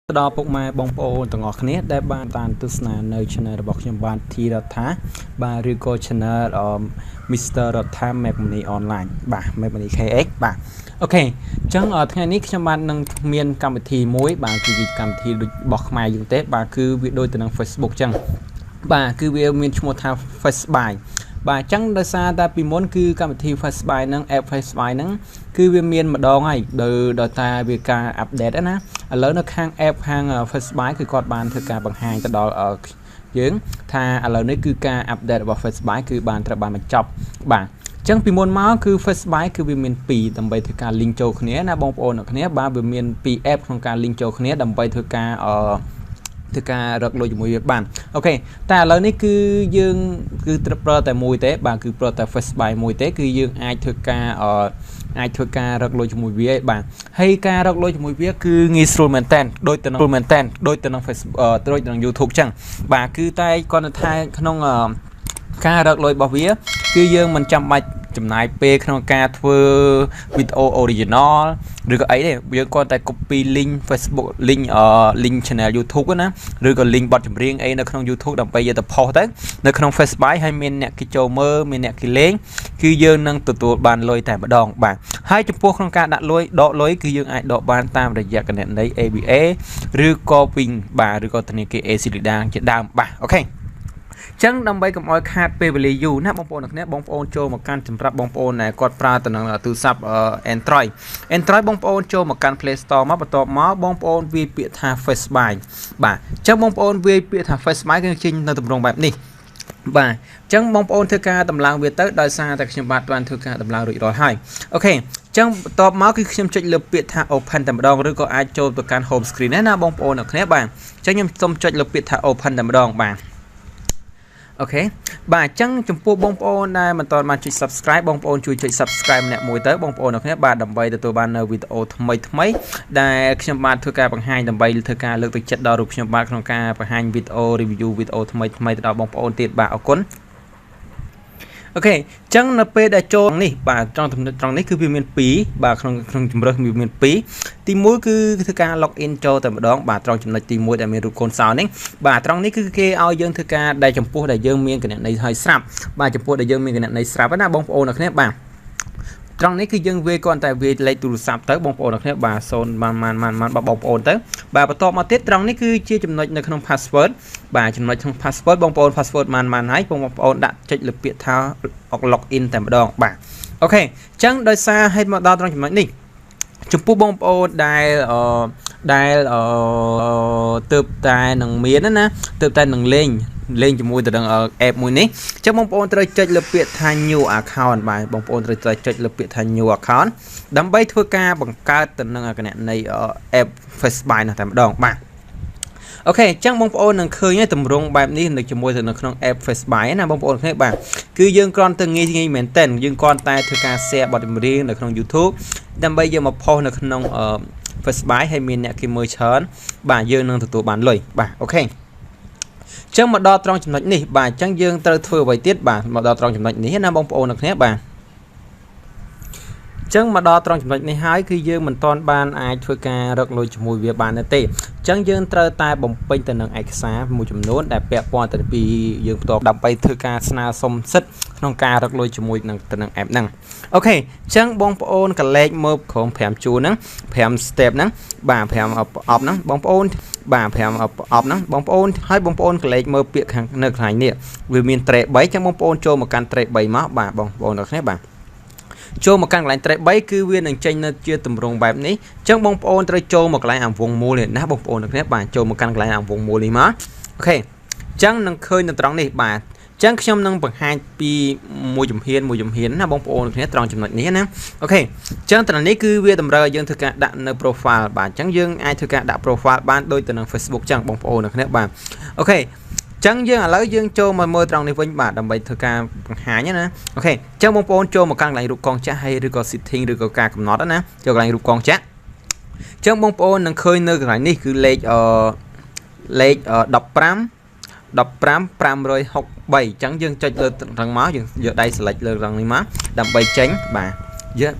ដល់ពុកម៉ែបងប្អូនទាំងអស់គ្នាដែលបានតាមទស្សនានៅ channel របស់ខ្ញុំបានធីរដ្ឋាបាទឬក៏ channel Mr. រដ្ឋា Map Money Online បាទ Map Money KX បាទអូខេអញ្ចឹងថ្ងៃនេះខ្ញុំបាននឹងមានកម្មវិធីមួយបាទគឺកម្មវិធីរបស់ខ្មែរយើងទេបាទគឺវាដូចទៅនឹង Facebook អញ្ចឹងបាទគឺវាមានឈ្មោះថា Facebay បាទអញ្ចឹងដោយសារតែពីមុនគឺកម្មវិធី Facebay ហ្នឹង app Facebay ហ្នឹងគឺវាមានម្ដងហើយដោយតែវាការអាប់ដេតណាឥឡូវនៅខាង app ខាង Facebay គឺគាត់បានធ្វើការបង្ហាញទៅដល់យើងថាឥឡូវនេះគឺការអាប់ដេតរបស់ Facebay គឺបានត្រូវបានបញ្ចប់បាទអញ្ចឹងពីមុនមកគឺ Facebay គឺវាមាន2ដើម្បីធ្វើការ link ចូលគ្នាណាបងប្អូនអ្នកគ្នាបាទវាមាន2 app ក្នុងការ link ចូលគ្នាដើម្បីធ្វើការធ្វើការរកលុយជាមួយវាបានអូខេតែឥឡូវនេះគឺយើងគឺប្រើតែមួយទេបាទគឺប្រើតែ Facebay មួយទេគឺយើងអាចធ្វើការរកលុយជាមួយវាបាទហើយការរកលុយជាមួយវាគឺងាយស្រួលមែនតើដូចទៅនឹង Facebook ដូចទៅនឹង YouTube ចឹងបាទគឺតែគាត់ថាក្នុងការរកលុយរបស់វាគឺយើងមិនចាំបាច់ចំណាយពេលក្នុងការធ្វើវីដេអូ original ឬក៏អីទេយើងគ្រាន់តែ copy link Facebook link channel YouTube ណាឬក៏ link បទចម្រៀងអីនៅក្នុង YouTube ដើម្បីយកទៅ post ទៅនៅក្នុង Facebay ហើយមានអ្នកគេចូលមើលមានអ្នកគេលេងគឺយើងនឹងទទួលបានលុយតែម្ដងបាទហើយចំពោះក្នុងការដាក់លុយដកលុយគឺយើងអាចដកបានតាមរយៈគណនី ABA ឬក៏ Wing បាទឬក៏ធនាគារ ACLIDA ជាដើមបាទអូខេចឹងដើម្បីកុំឲ្យខាតពេលវេលាយូរណាបងប្អូនអ្នកគ្នាបងប្អូនចូលមកកាន់សម្រាប់បងប្អូនដែលគាត់ប្រើទៅនឹងទូរស័ព្ទ Android បងប្អូនចូលមកកាន់ Play Store មកបន្ទាប់មកបងប្អូនវាយពាក្យថា Facebay បាទចឹងបងប្អូនវាយពាក្យថា Facebay គឺចេញនៅទម្រង់បែបនេះបាទចឹងបងប្អូនធ្វើការតម្លើងវាទៅដោយសារតែខ្ញុំបានធ្វើការតម្លើងរួចរាល់ហើយអូខេចឹងបន្ទាប់មកគឺខ្ញុំចុចលើពាក្យថា Open តែម្ដងឬក៏អាចចូលទៅកាន់ Home Screen ណាបងប្អូនអ្នកគ្នាបាទចឹងខ្ញុំសូមចុចលើពាក្យថា Open តែម្ដងបាទអូខេបាទអញ្ចឹងចំពោះបងប្អូនដែលមិនទាន់បានចុច Subscribe បងប្អូនជួយចុច Subscribe ម្នាក់មួយទៅបងប្អូនអ្នកគ្នាបាទដើម្បីទទួលបាននៅវីដេអូថ្មីដែលខ្ញុំបានធ្វើការបង្ហាញដើម្បីធ្វើការលើកទឹកចិត្តដល់រូបខ្ញុំបាទក្នុងការបង្ហាញវីដេអូ review វីដេអូថ្មីទៅដល់បងប្អូនទៀតបាទអរគុណអូខេអញ្ចឹងនៅពេលដែលចូលនេះបាទត្រង់នេះគឺវាមាន2បាទក្នុងជំរើសវាមាន2ទី1គឺធ្វើការ log in ចូលតែម្ដងបាទត្រង់ចំណុចទី1ដែលមានរូបកូនសោនេះបាទត្រង់នេះគឺគេឲ្យយើងធ្វើការដែលចំពោះដែលយើងមានគណនីឲ្យស្រាប់បាទចំពោះដែលយើងមានគណនីស្រាប់ណាបងប្អូនអ្នកគ្នាបាទត្រង់នេះគឺយើងវាយគ្រាន់តែវាយលេខទូរស័ព្ទទៅបងប្អូនអ្នកគ្នាបាទ0បានបងប្អូនទៅបាទបន្ទាប់មកទៀតត្រង់នេះគឺជាចំណុចនៅក្នុង password បាទចំណុចក្នុង password បងប្អូន password បានហើយបងប្អូនដាក់ចុចលើពាក្យថា log in តែម្ដងបាទអូខេអញ្ចឹងដោយសារហេតុមកដល់ត្រង់ចំណុចនេះចំពោះបងប្អូនដែលទើបតែនឹងមានណាទើបតែនឹងលេងជាមួយទៅនឹង app មួយនេះអញ្ចឹងបងប្អូនត្រូវចុចលើពាក្យថា new account បាទបងប្អូនត្រូវចុចលើពាក្យថា new account ដើម្បីធ្វើការបង្កើតទៅនឹងគណនី app Facebay នោះតែម្ដងបាទអូខេអញ្ចឹងបងប្អូននឹងឃើញហើយតម្រង់បែបនេះនៅជាមួយទៅនៅក្នុង app Facebay ណាបងប្អូនឃើញបាទគឺយើងគ្រាន់តែងាយមែនតើយើងគ្រាន់តែធ្វើការ share បទចម្រៀងនៅក្នុង YouTube ដើម្បីយកមក post នៅក្នុង Facebay ហើយមានអ្នកគេមើលច្រើនបាទយើងនឹងទទួលបានលុយបាទអូខេចឹងមកដល់ត្រង់ចំណុចនេះបាទអញ្ចឹងយើងត្រូវធ្វើអ្វីទៀតបាទមកដល់ត្រង់ចំណុចនេះណាបងប្អូនអ្នកគ្នាបាទចឹងមកដល់ត្រង់ចំណុចនេះហើយគឺយើងមិនទាន់បានអាចធ្វើការរកលុយជាមួយវាបានទេចឹងយើងត្រូវតែបំពេញទៅនឹងឯកសារមួយចំនួនដែលពាក់ព័ន្ធទៅពីយើងផ្ទាល់ដើម្បីធ្វើការស្នើសុំសិទ្ធិក្នុងការរកលុយជាមួយនឹងទៅនឹង app ហ្នឹងអូខេចឹងបងប្អូនកលេចមើលក្រុម5ជួរហ្នឹង5 step ហ្នឹងបាទ5 op ហ្នឹងបងប្អូនបាទ5 op ហ្នឹងបងប្អូនហើយបងប្អូនកលេចមើលពាក្យខាងនៅខាងនេះវាមាន ត្រេ3ចឹងបងប្អូនចូលមកកាន់ ត្រេ3មកបាទបងប្អូនទាំងគ្នាបាទចូលមកកាន់កន្លែង track 3គឺវានឹងចេញនៅជាទម្រង់បែបនេះអញ្ចឹងបងប្អូនត្រូវចូលមកកន្លែងអាវងមូលនេះណាបងប្អូនទាំងគ្នាបាទចូលមកកាន់កន្លែងអាវងមូលនេះមកអូខេអញ្ចឹងនឹងឃើញនៅត្រង់នេះបាទអញ្ចឹងខ្ញុំនឹងបង្ហាញពីមួយជំហានណាបងប្អូនទាំងគ្នាត្រង់ចំណុចនេះណាអូខេអញ្ចឹងត្រង់នេះគឺវាតម្រូវឲ្យយើងធ្វើការដាក់នៅ profile បាទអញ្ចឹងយើងអាចធ្វើការដាក់ profile បានដូចទៅនឹង Facebook អញ្ចឹងបងប្អូនទាំងគ្នាបាទអូខេចឹងយើងឥឡូវយើងចូលមកមើលត្រង់នេះវិញបាទដើម្បីធ្វើការបង្ហាញណាអូខេចឹងបងប្អូនចូលមកកាន់កន្លែងរូបកងចាស់ហើយឬក៏ setting ឬក៏ការកំណត់ណាចូលកន្លែងរូបកងចាស់ចឹងបងប្អូននឹងឃើញនៅកន្លែងនេះគឺលេខ15 563ចឹងយើងចុចលើត្រង់មកយើងយកដៃ select លើត្រង់នេះមកដើម្បីចេញបាទ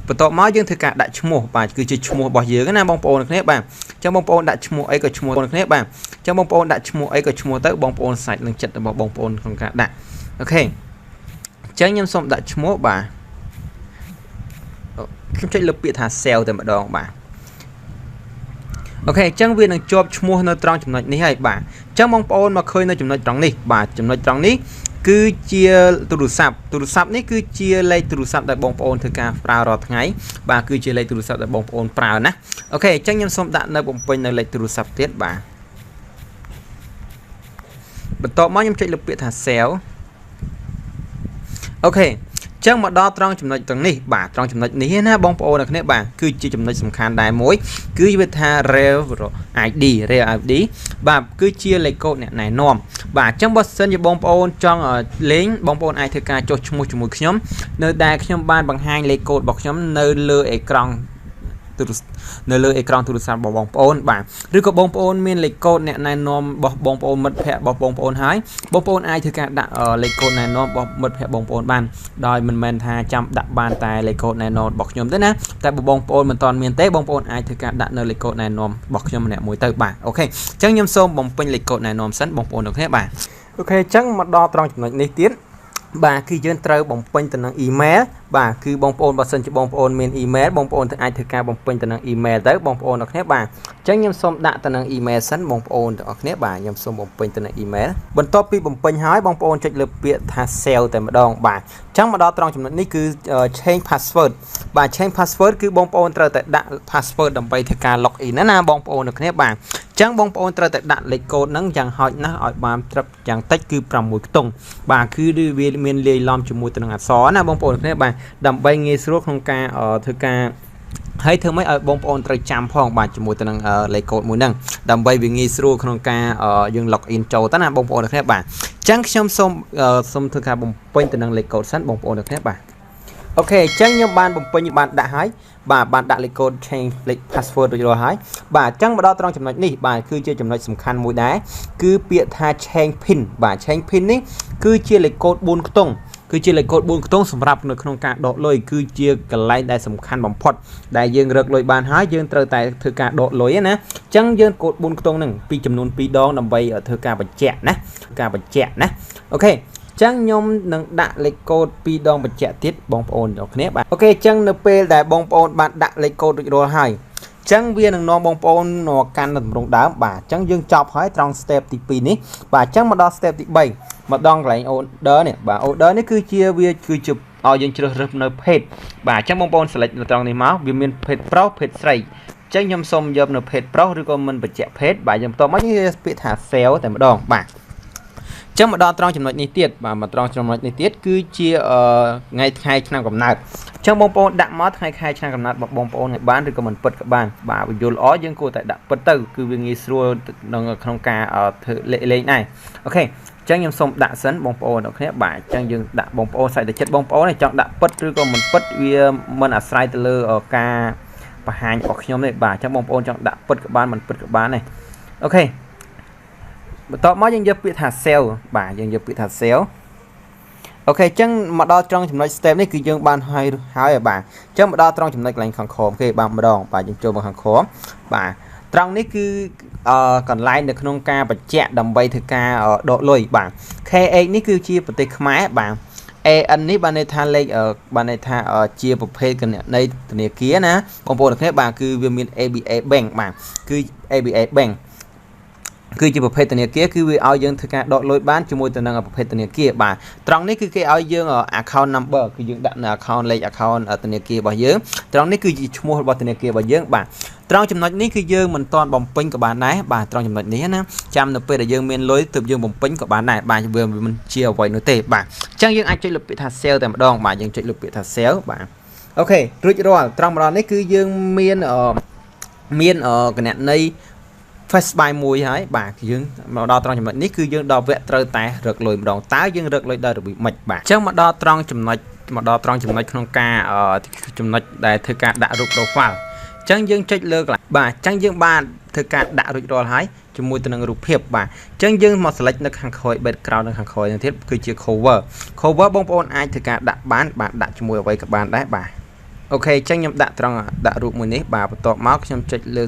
បន្ទាប់មកយើងធ្វើការដាក់ឈ្មោះបាទគឺជាឈ្មោះរបស់យើងណាបងប្អូនគ្នាបាទអញ្ចឹងបងប្អូនដាក់ឈ្មោះអីក៏ឈ្មោះគ្នាបាទអញ្ចឹងបងប្អូនដាក់ឈ្មោះអីក៏ឈ្មោះទៅបងប្អូនសាច់នឹងចិត្តរបស់បងប្អូនក្នុងការដាក់អូខេអញ្ចឹងខ្ញុំសូមដាក់ឈ្មោះបាទខ្ញុំចុចលើពាក្យថា sell តែម្ដងបាទអូខេអញ្ចឹងវានឹងជាប់ឈ្មោះនៅត្រង់ចំណុចនេះហើយបាទអញ្ចឹងបងប្អូនមកឃើញនៅចំណុចត្រង់នេះបាទចំណុចត្រង់នេះគឺជាទូរស័ព្ទនេះគឺជាលេខទូរស័ព្ទដែលបងប្អូនធ្វើការប្រើរាល់ថ្ងៃបាទគឺជាលេខទូរស័ព្ទដែលបងប្អូនប្រើណាអូខេអញ្ចឹងខ្ញុំសូមដាក់នៅបំពេញនៅលេខទូរស័ព្ទទៀតបាទបន្ទាប់មកខ្ញុំចុចលើពាក្យថា sell អូខេអញ្ចឹងមកដល់ត្រង់ចំណុចទាំងនេះបាទត្រង់ចំណុចនេះណាបងប្អូនអ្នកគ្នាបាទគឺជាចំណុចសំខាន់ដែរមួយគឺវាថា Real ID បាទគឺជាលេខកូដអ្នកណែនាំបាទអញ្ចឹងបើសិនជាបងប្អូនចង់លេងបងប្អូនអាចធ្វើការចុះឈ្មោះជាមួយខ្ញុំនៅដែលខ្ញុំបានបង្ហាញលេខកូដរបស់ខ្ញុំនៅលើអេក្រង់នៅលើអេក្រង់ទូរស័ព្ទរបស់បងប្អូនបាទឬក៏បងប្អូនមានលេខកូដអ្នកណែនាំរបស់បងប្អូនមិត្តភ័ក្តិរបស់បងប្អូនហើយបងប្អូនអាចធ្វើការដាក់លេខកូដណែនាំរបស់មិត្តភ័ក្តិបងប្អូនបានដោយមិនមែនថាចាំដាក់បានតែលេខកូដណែនាំរបស់ខ្ញុំទេណាតែបងប្អូនមិនទាន់មានទេបងប្អូនអាចធ្វើការដាក់នៅលេខកូដណែនាំរបស់ខ្ញុំម្នាក់មួយទៅបាទអូខេអញ្ចឹងខ្ញុំសូមបំពេញលេខកូដណែនាំសិនបងប្អូនទាំងគ្នាបាទអូខេអញ្ចឹងមកដល់ត្រង់ចំណុចនេះទៀតបាទគឺយើងត្រូវបំពេញទៅនឹង email បាទគឺបងប្អូនបើសិនជាបងប្អូនមាន email បងប្អូនអាចធ្វើការបំពេញទៅនឹង email ទៅបងប្អូនទាំងគ្នាបាទអញ្ចឹងខ្ញុំសូមដាក់ទៅនឹង email សិនបងប្អូនទាំងអស់គ្នាបាទខ្ញុំសូមបំពេញទៅនឹង email បន្ទាប់ពីបំពេញហើយបងប្អូនចុចលើពាក្យថា save តែម្ដងបាទអញ្ចឹងមកដល់ត្រង់ចំណុចនេះគឺ change password បាទ change password គឺបងប្អូនត្រូវតែដាក់ password ដើម្បីធ្វើការ log in ណាបងប្អូនទាំងគ្នាបាទអញ្ចឹងបងប្អូនត្រូវតែដាក់លេខកូដហ្នឹងយ៉ាងហោចណាស់ឲ្យបានត្រឹមយ៉ាងតិចគឺ6ខ្ទង់បាទគឺវាមានលាយឡំជាមួយទៅនឹងអក្សរណាបងប្អូនគ្នាបាទដើម្បីងាយស្រួលក្នុងការធ្វើការហើយធ្វើម៉េចឲ្យបងប្អូនត្រូវចាំផងបាទជាមួយទៅនឹងលេខកូដមួយហ្នឹងដើម្បីវាងាយស្រួលក្នុងការយើង log in ចូលទៅណាបងប្អូនគ្នាបាទអញ្ចឹងខ្ញុំសូមធ្វើការបំពេញទៅនឹងលេខកូដសិនបងប្អូនគ្នាបាទអូខេអញ្ចឹងខ្ញុំបានបំពេញបានដាក់ហើយបាទបានដាក់លេខកូដ change លេខ password រួចរាល់ហើយបាទអញ្ចឹងមកដល់ត្រង់ចំណុចនេះបាទគឺជាចំណុចសំខាន់មួយដែរគឺពាក្យថា change pin បាទ change pin នេះគឺជាលេខកូដ4ខ្ទង់គឺជាលេខកូដ4ខ្ទង់សម្រាប់នៅក្នុងការដកលុយគឺជាកន្លែងដែលសំខាន់បំផុតដែលយើងរកលុយបានហើយយើងត្រូវតែធ្វើការដកលុយណាអញ្ចឹងយើងកូដ4ខ្ទង់ហ្នឹងពីចំនួន2ដងដើម្បីធ្វើការបញ្ជាក់ណាអូខេអញ្ចឹងខ្ញុំនឹងដាក់លេខកូដ2ដងបញ្ជាក់ទៀតបងប្អូនទាំងគ្នាបាទអូខេអញ្ចឹងនៅពេលដែលបងប្អូនបានដាក់លេខកូដរួចរាល់ហើយអញ្ចឹងវានឹងនាំបងប្អូនមកកាន់ទម្រង់ដើមបាទអញ្ចឹងយើងចប់ហើយត្រង់ step ទី2នេះបាទអញ្ចឹងមកដល់ step ទី3មកដល់កន្លែង order នេះបាទ order នេះគឺជាឲ្យយើងជ្រើសរើសនៅ page បាទអញ្ចឹងបងប្អូន select នៅត្រង់នេះមកវាមាន page ប្រុស page ស្រីអញ្ចឹងខ្ញុំសូមយកនៅ page ប្រុសឬក៏មិនបញ្ជាក់ page បាទយើងបន្តមកយើងពាក្យថា sell តែម្ដងបាទចឹងមកដល់ត្រង់ចំណុចនេះទៀតបាទមកត្រង់ចំណុចនេះទៀតគឺជាថ្ងៃឆ្នាំកំណើតអញ្ចឹងបងប្អូនដាក់មកថ្ងៃខែឆ្នាំកំណើតរបស់បងប្អូនឲ្យបានឬក៏មិនពិតក៏បានបាទយល់ល្អយើងគួរតែដាក់ពិតទៅគឺវាងាយស្រួលក្នុងការធ្វើលេខដែរអូខេអញ្ចឹងខ្ញុំសូមដាក់សិនបងប្អូនអ្នកគ្នាបាទអញ្ចឹងយើងដាក់បងប្អូនសាច់តែចិត្តបងប្អូនចង់ដាក់ពិតឬក៏មិនពិតវាមិនអាស្រ័យទៅលើការបង្ហាញរបស់ខ្ញុំទេបាទអញ្ចឹងបងប្អូនចង់ដាក់ពិតក៏បានមិនពិតក៏បានដែរអូខេបន្ទាប់មកយើងយកពាក្យថា sell បាទយើងយកពាក្យថា sell អូខេអញ្ចឹងមកដល់ត្រង់ចំណុច step នេះគឺយើងបានហើយបាទអញ្ចឹងមកដល់ត្រង់ចំណុចកន្លែងខាងក្រោមគេបានម្ដងបាទយើងចូលមកខាងក្រោមបាទត្រង់នេះគឺកន្លែងនៅក្នុងការបញ្ជាក់ដើម្បីធ្វើការដកលុយបាទ KX នេះគឺជាប្រទេសខ្មែរបាទ AN នេះបានន័យថាលេខបានន័យថាជាប្រភេទគណនីធនាគារណាបងប្អូនទាំងគ្នាបាទគឺវាមាន ABA Bank បាទគឺ ABA Bank គឺជាប្រភេទធនាគារគឺវាឲ្យយើងធ្វើការដកលុយបានជាមួយទៅនឹងប្រភេទធនាគារបាទត្រង់នេះគឺគេឲ្យយើង account number គឺយើងដាក់នៅ account លេខ account ធនាគាររបស់យើងត្រង់នេះគឺជាឈ្មោះរបស់ធនាគាររបស់យើងបាទត្រង់ចំណុចនេះគឺយើងមិនទាន់បំពេញក៏បានដែរបាទត្រង់ចំណុចនេះណាចាំនៅពេលដែលយើងមានលុយទើបយើងបំពេញក៏បានដែរបាទវាមិនជាអ្វីនោះទេបាទអញ្ចឹងយើងអាចចុចលើពាក្យថា sell តែម្ដងបាទយើងចុចលើពាក្យថា sell បាទអូខេរួចរាល់ត្រង់ម្ដងនេះគឺយើងមានគណនីFacebay មួយហើយបាទយើងមកដល់ត្រង់ចំណុចនេះគឺយើងដល់វគ្គត្រូវតែរកលុយម្ដងតើយើងរកលុយដោយរបៀបម៉េចបាទអញ្ចឹងមកដល់ត្រង់ចំណុចក្នុងការចំណុចដែលធ្វើការដាក់រូប profile អញ្ចឹងយើងចុចលើកន្លែងបាទអញ្ចឹងយើងបានធ្វើការដាក់រួចរាល់ហើយជាមួយទៅនឹងរូបភាពបាទអញ្ចឹងយើងមក select នៅខាងក្រោយ background នៅខាងក្រោយនេះទៀតគឺជា cover បងប្អូនអាចធ្វើការដាក់បានបាទដាក់ជាមួយអ្វីក៏បានដែរបាទ ok chắc nhầm đã trong đã rụt mùi nế bà tọa máu nhầm chạy lơ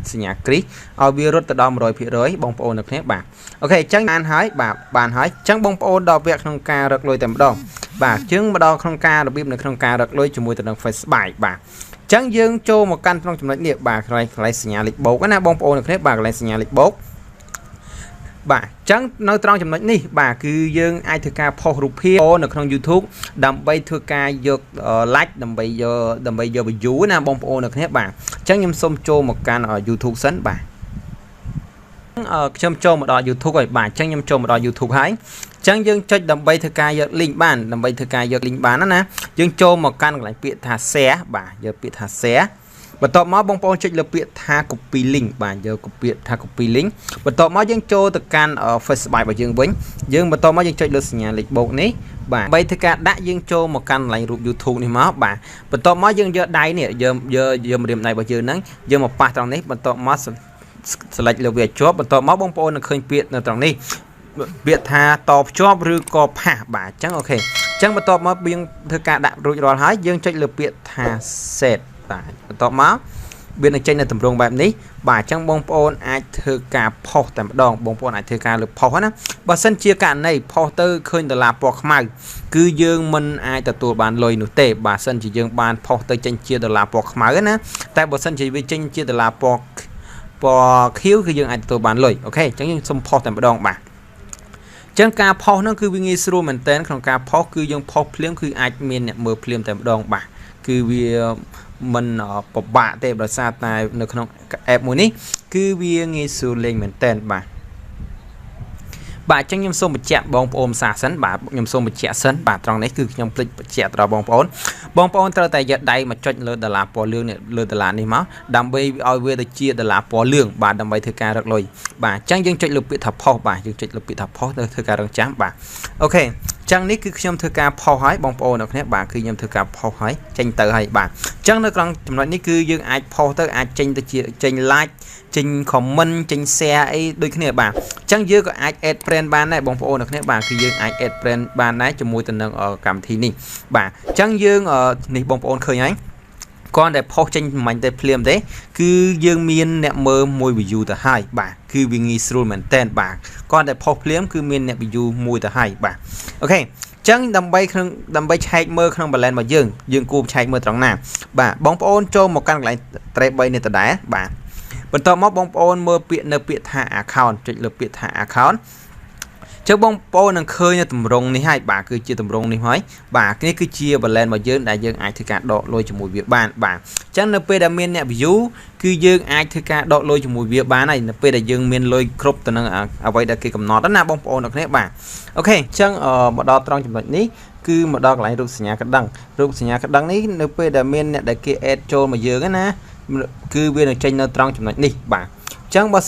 xì nhà krí ở bia rút từ đó rồi phía rơi bông ôn được nế bà ok chắc ăn hỏi bà bàn hỏi chắc bông ôn đo việc trong ca được lôi tầm đo bà chứng mà đo không ca được bim được không ca được lôi cho mùi từ đồng Facebay bà chẳng dương cho một căn trong chấm địa bà lại xì nhà lịch bố cái nào bông ôn được nế bà lại xì nhà lịch bố bà chẳng nói trong chấm ní bà cứ dương ai thưa ca phô rụp hiệp được trong YouTube đầm bay thưa ca dược like đầm bay giờ bị dú na bông ôn được hết bà chẳng nhầm xôm cho một can ở YouTube sẵn bà châm cho một đò YouTube rồi bà chẳng nhầm cho một đò YouTube hái chẳng dương cho đầm bay thưa ca dược link bàn đầm bay thưa ca dược link bán đó nè dương cho một can lại biệt thả xé bà giờ biệt thả xé và tọa máu bông bông chạy lập biệt tha copy link bà giờ copy tha copy link và tọa máu dân cho từ can ở Facebay và dương vĩnh dương và tọa máu dân chạy lượt nhà lịch bộ ní bà bây thời ca đã dương cho một căn lại rụt YouTube này máu bà và tọa máu dân giờ đáy nè giờ một điểm này bà giờ nắng giờ một part trong này và tọa máu select là việc chốt và tọa máu bông bông là khơi biệt là trong này biệt tha top chốt rư co phá bà chẳng ok chẳng và tọa máu biên thời ca đã rụt rồi hái dương chạy lập biệt tha set tọa máu bên ở trên là tầm rongแบบนี้bà chẳng bông ôn ai thưa cả phò tầm đòn bông ôn ai thưa cả lực phòนะbà sân chia cả này phò tư khơi từ là phò Khmer cứ dương mình ai từตัวbàn lôi nụ tệ bà sân chỉ dương bàn phò tư trên chia từ là phò Khmerนะแต่bà sân chỉ vì trên chia từ là phò khiếu cứ dương ai từตัวbàn lôi ok chẳng dương xông phò tầm đòn bà chẳng cả phò nó cứ vì nghi sưu mình tên còn cả phò cứ dương phò phim cứ ai miền nè mờ phim tầm đòn bà cứ vì mình ở bạ tệ bà xa tàiនៅក្នុង app មួយនេះគឺវាងាយស្រួលលេងមែនតើបាទចឹងខ្ញុំសូមបញ្ជាក់បងប្អូនសាសិនបាទខ្ញុំសូមបញ្ជាក់សិនបាទត្រង់នេះគឺខ្ញុំភ្លេចបញ្ជាក់ដល់បងប្អូនត្រូវតែយកដៃមកចុចលើដុល្លារពណ៌លឿងនេះលើដុល្លារនេះមកដើម្បីឲ្យវាទៅជាដុល្លារពណ៌លឿងបាទដើម្បីធ្វើការរកលុយបាទចឹងយើងចុចលើពាក្យថាផុសបាទយើងចុចលើពាក្យថាផុសទៅធ្វើការរងចាំបាទអូខេចឹងនេះគឺខ្ញុំធ្វើការផុសឲ្យបងប្អូនអ្នកគ្នាបាទគឺខ្ញុំធ្វើការផុសឲ្យចេញទៅឲ្យបាទចឹងនៅក្នុងចំណុចនេះគឺយើងអាចផុសទៅអាចចេញទៅជាចេញ like ចេញ comment ចេញ share អីដូចគ្នាបាទចឹងយើងក៏អាច add friend បានដែរបងប្អូនអ្នកគ្នាបាទគឺយើងអាច add friend បានដែរជាមួយទៅនឹងកម្មវិធីនេះបាទចឹងយើងនេះបងប្អូនឃើញហើយគាត់តែផុសចេញមិនតែភ្លាមទេគឺយើងមានអ្នកមើលមួយ view ទៅហើយបាទគឺវាងាយស្រួលមែនតើបាទគាត់តែផុសភ្លាមគឺមានអ្នក view មួយទៅហើយបាទអូខេចឹងដើម្បីឆែកមើលក្នុង balance របស់យើងគួរឆែកមើលត្រង់ណាបាទបងប្អូនចូលមកកាន់កន្លែង 3 នេះទៅដែរបាទបន្ទាប់មកបងប្អូនមើលពាក្យនៅពាក្យថា account ចុចលើពាក្យថា account ចឹងបងប្អូននឹងឃើញតម្រងនេះហើយបាទគឺជាតម្រងនេះហើយបាទនេះគឺជា balance របស់យើងដែលយើងអាចធ្វើការដកលុយជាមួយវាបានបាទចឹងនៅពេលដែលមានអ្នក view គឺយើងអាចធ្វើការដកលុយជាមួយវាបានហើយនៅពេលដែលយើងមានលុយគ្រប់ទៅនឹងអ្វីដែលគេកំណត់ណាបងប្អូនអ្នកគ្នាបាទអូខេចឹងមកដល់ត្រង់ចំណុចនេះគឺមកដល់កន្លែងរូបសញ្ញាកណ្ដឹងនេះនៅពេលដែលមានអ្នកដែលគេ add ចូលមកយើងណាគឺវានឹងចេញនៅត្រង់ចំណុចនេះបាទចឹងបើ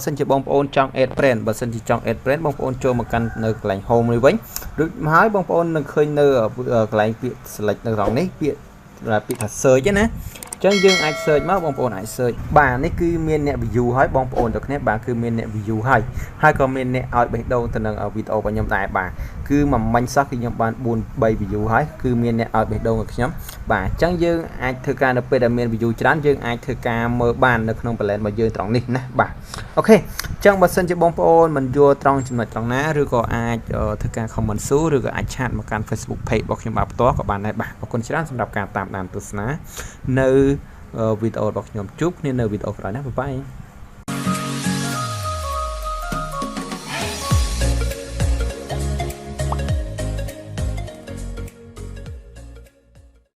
សិនជាបងប្អូនចង់ add friend បើសិនជាចង់ add friend បងប្អូនចូលមកកាន់នៅកន្លែង home នេះវិញរួចមកហើយបងប្អូននឹងឃើញនៅកន្លែងពាក្យ select នៅត្រង់នេះពាក្យថា search ណាចឹងយើងអាច search មកបងប្អូនអាច search បាទនេះគឺមានអ្នក view ហើយបងប្អូនទាំងគ្នាបាទគឺមានអ្នក view ហើយក៏មានអ្នកឲ្យបេះដូងទៅនឹងវីដេអូរបស់ខ្ញុំដែរបាទគឺមួយមិញសោះគឺខ្ញុំបាន3 view ហើយគឺមានអ្នកឲ្យបេះដូងกับខ្ញុំបាទចឹងយើងអាចធ្វើការនៅពេលដែលមាន view ច្រើនយើងអាចធ្វើការមើលបាននៅក្នុង balance របស់យើងត្រង់នេះណាបាទអូខេចឹងបើសិនជាបងប្អូនមិនយល់ត្រង់ចំណុចត្រង់ណាឬក៏អាចធ្វើការ comment សួរឬក៏អាចឆាតមកកាន់ Facebook page របស់ខ្ញុំបាទផ្ទាល់ក៏បានដែរបាទអរគុណច្រើនសម្រាប់ការតាមដានទស្សនានៅវីដេអូរបស់ខ្ញុំជួបគ្នានៅវីដេអូក្រោយណាបាយបាយ